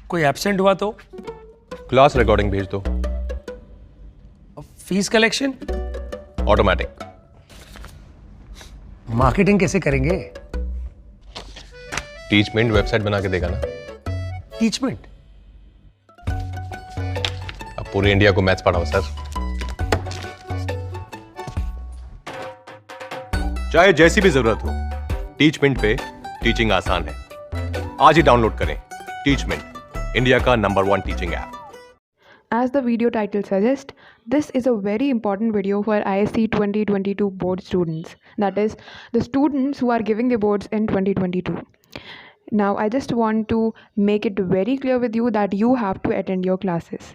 कोई एब्सेंट हुआ तो? क्लास रिकॉर्डिंग भेज दो। Fees collection? ऑटोमेटिक। मार्केटिंग कैसे करेंगे? टीचमेंट वेबसाइट बना के देगा ना। टीचमेंट? अब पूरे इंडिया को मैथ्स पढ़ाओ सर। चाहे जैसी भी जरूरत हो, टीचमेंट पे टीचिंग आसान है। आज ही डाउनलोड करें टीचमेंट, इंडिया का number 1 teaching app. As the video title suggests, this is a very important video for ISC 2022 board students. That is, the students who are giving the boards in 2022. Now, I just want to make it very clear with you that you have to attend your classes.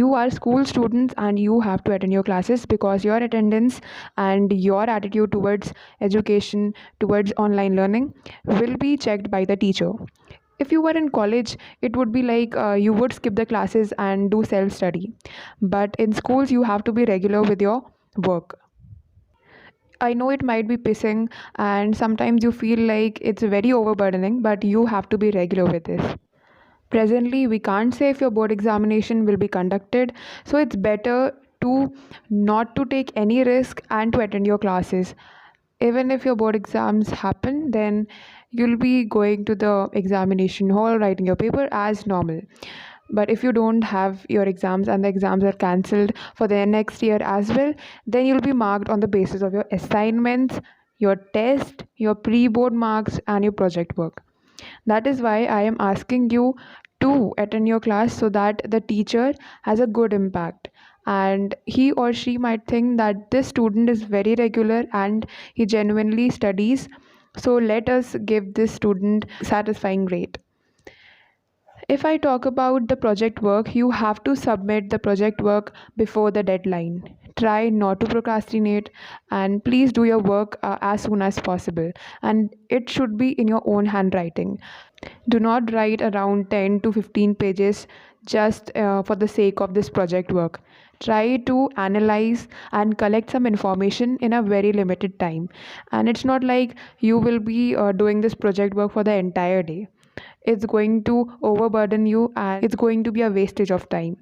You are school students and you have to attend your classes because your attendance and your attitude towards education, towards online learning will be checked by the teacher. If you were in college, it would be like you would skip the classes and do self study. But in schools, you have to be regular with your work. I know it might be pissing, and sometimes you feel like it's very overburdening, but you have to be regular with this. Presently, we can't say if your board examination will be conducted, so it's better to not to take any risk and to attend your classes. Even if your board exams happen, then you'll be going to the examination hall, writing your paper as normal. But if you don't have your exams and the exams are cancelled for the next year as well, then you'll be marked on the basis of your assignments, your test, your pre-board marks, and your project work. That is why I am asking you to attend your class so that the teacher has a good impact, and he or she might think that this student is very regular and he genuinely studies, so let us give this student satisfying grade. If I talk about the project work, you have to submit the project work before the deadline. Try not to procrastinate and please do your work as soon as possible. And it should be in your own handwriting. Do not write around 10 to 15 pages just for the sake of this project work. Try to analyze and collect some information in a very limited time. And it's not like you will be doing this project work for the entire day. It's going to overburden you and it's going to be a wastage of time.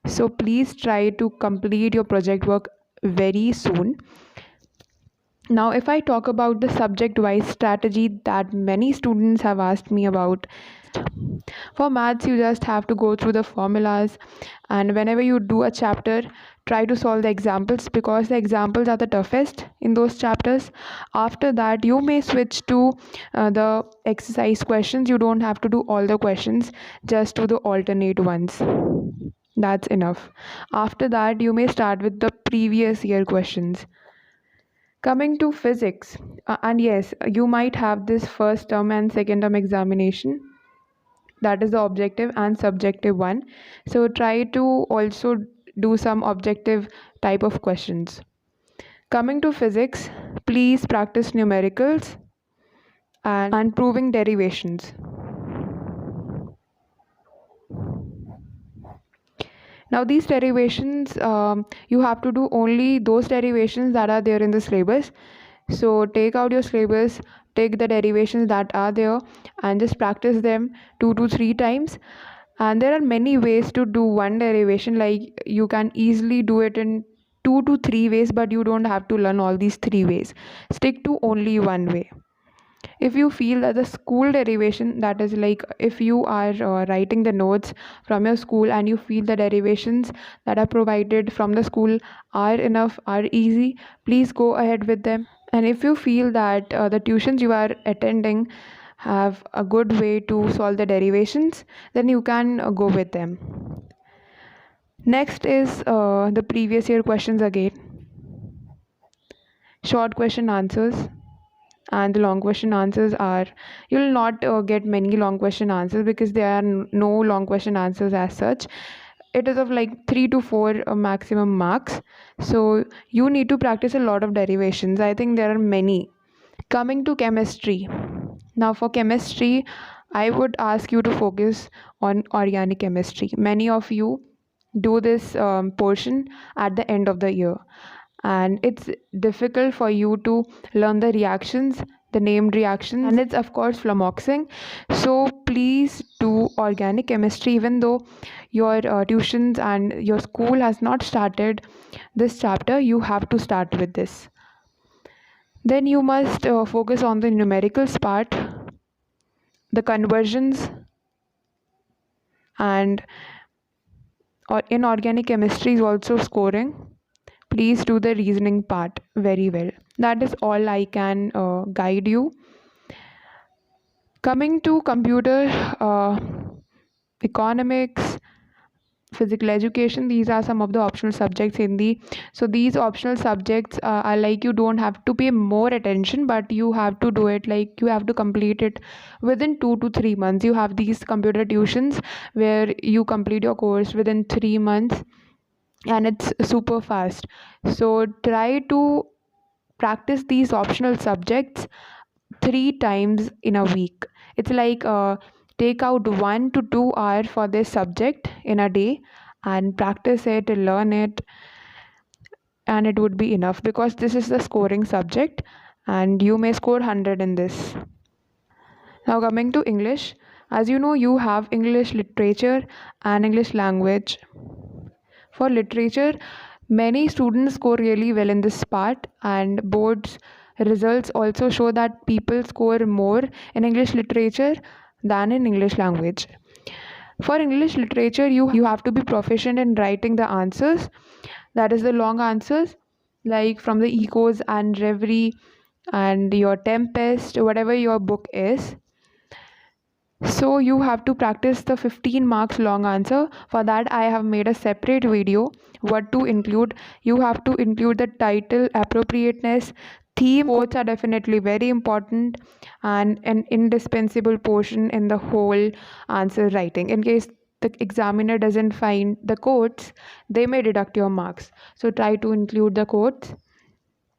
So please try to complete your project work very soon. Now, if I talk about the subject-wise strategy that many students have asked me about, for maths, you just have to go through the formulas, and whenever you do a chapter, try to solve the examples because the examples are the toughest in those chapters. After that, you may switch to the exercise questions. You don't have to do all the questions, just do the alternate ones. That's enough. After that, you may start with the previous year questions. Coming to physics, and yes, you might have this first term and second term examination. That is the objective and subjective one. So try to also do some objective type of questions. Coming to physics, please practice numericals and proving derivations. Now these derivations, you have to do only those derivations that are there in the syllabus. So take out your syllabus, take the derivations that are there and just practice them 2 to 3 times. And there are many ways to do one derivation, like you can easily do it in 2 to 3 ways, but you don't have to learn all these 3 ways. Stick to only one way. If you feel that the school derivation, that is like if you are writing the notes from your school and you feel the derivations that are provided from the school are enough, are easy, please go ahead with them. And if you feel that the tuitions you are attending have a good way to solve the derivations, then you can go with them. Next is the previous year questions again. Short question answers and the long question answers are, you'll not get many long question answers because there are no long question answers as such. It is of like 3 to 4 maximum marks, so you need to practice a lot of derivations. I think there are many. Coming to chemistry, now for chemistry I would ask you to focus on organic chemistry. Many of you do this portion at the end of the year, and it's difficult for you to learn the reactions the named reaction, and it's of course flumoxing. So please do organic chemistry, even though your tuitions and your school has not started this chapter, you have to start with this. Then you must focus on the numericals part, the conversions, and inorganic chemistry is also scoring. Please do the reasoning part very well. That is all I can guide you. Coming to computer economics, physical education, these are some of the optional subjects. Hindi, so these optional subjects are like, you don't have to pay more attention, but you have to do it, like you have to complete it within 2 to 3 months. You have these computer tuitions where you complete your course within 3 months, and it's super fast. So try to practice these optional subjects 3 times in a week. It's like take out 1 to 2 hours for this subject in a day and practice it, learn it, and it would be enough, because this is the scoring subject and you may score 100 in this. Now coming to English, as you know, you have English literature and English language. For literature, many students score really well in this part, and boards results also show that people score more in English literature than in English language. For English literature, you have to be proficient in writing the answers, that is the long answers, like from the Ecos and Reverie and your Tempest, whatever your book is. So you have to practice the 15 marks long answer. For that, I have made a separate video what to include. You have to include the title, appropriateness, theme. Quotes are definitely very important and an indispensable portion in the whole answer writing. In case the examiner doesn't find the quotes, they may deduct your marks. So try to include the quotes.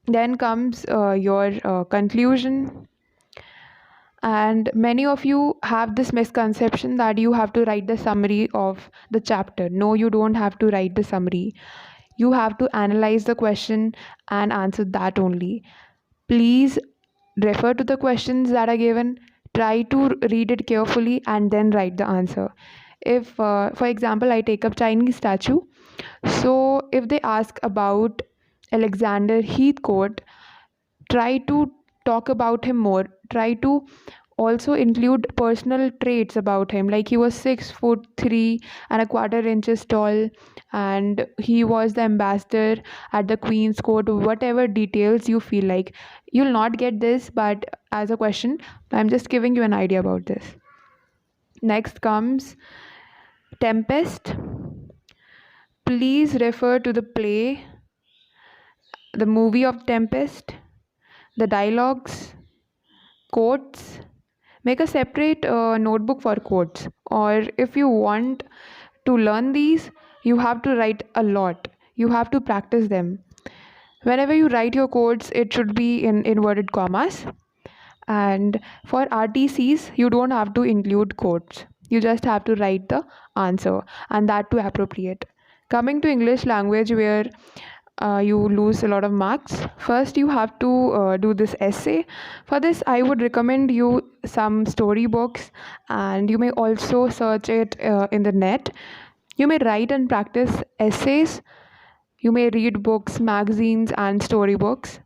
Then comes your conclusion. And many of you have this misconception that you have to write the summary of the chapter. No, you don't have to write the summary. You have to analyze the question and answer that only. Please refer to the questions that are given, try to read it carefully, and then write the answer. If, for example, I take up Chinese statue, so if they ask about Alexander Heathcote, try to talk about him more. Try to also include personal traits about him, like he was 6'3" and a 1/4 inches tall, and he was the ambassador at the Queen's Court. Whatever details you feel like. You'll not get this, but as a question, I'm just giving you an idea about this. Next comes Tempest. Please refer to the play, the movie of Tempest, the dialogues, quotes. Make a separate notebook for quotes, or if you want to learn these, you have to write a lot. You have to practice them. Whenever you write your quotes, it should be in inverted commas. And for RTCs, you don't have to include quotes. You just have to write the answer, and that too appropriate. Coming to English language, where you lose a lot of marks. First, you have to do this essay. For this, I would recommend you some storybooks, and you may also search it in the net. You may write and practice essays. You may read books, magazines, and storybooks.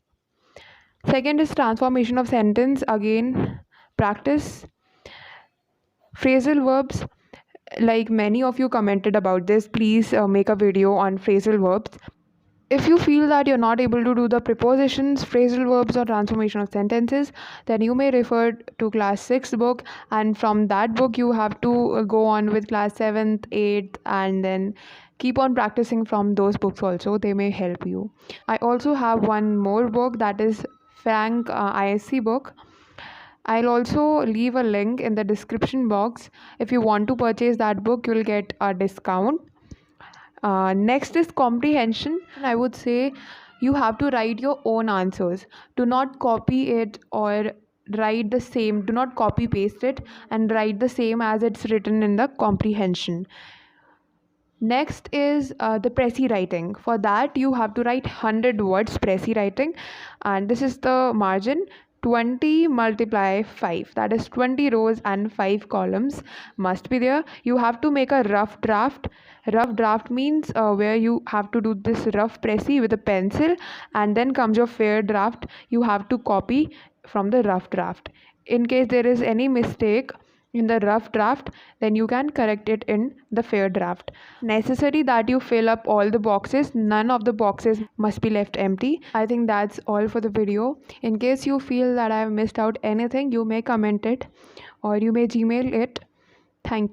Second is transformation of sentence. Again, practice. Phrasal verbs, like many of you commented about this, please make a video on phrasal verbs. If you feel that you're not able to do the prepositions, phrasal verbs, or transformation of sentences, then you may refer to class 6 book, and from that book you have to go on with class 7th, 8th, and then keep on practicing from those books also. They may help you. I also have one more book, that is Frank ISC book. I'll also leave a link in the description box. If you want to purchase that book, you'll get a discount. Next is comprehension. I would say you have to write your own answers. Do not copy it or write the same. Do not copy paste it and write the same as it's written in the comprehension. Next is the Prezi writing. For that, you have to write 100 words Prezi writing, and this is the margin. 20 multiply 5, that is 20 rows and 5 columns must be there. You have to make a rough draft. Rough draft means where you have to do this rough pressy with a pencil, and then comes your fair draft. You have to copy from the rough draft. In case there is any mistake in the rough draft, then you can correct it in the fair draft. Necessary that you fill up all the boxes. None of the boxes must be left empty. I think that's all for the video. In case you feel that I have missed out anything, you may comment it or you may Gmail it. Thank you.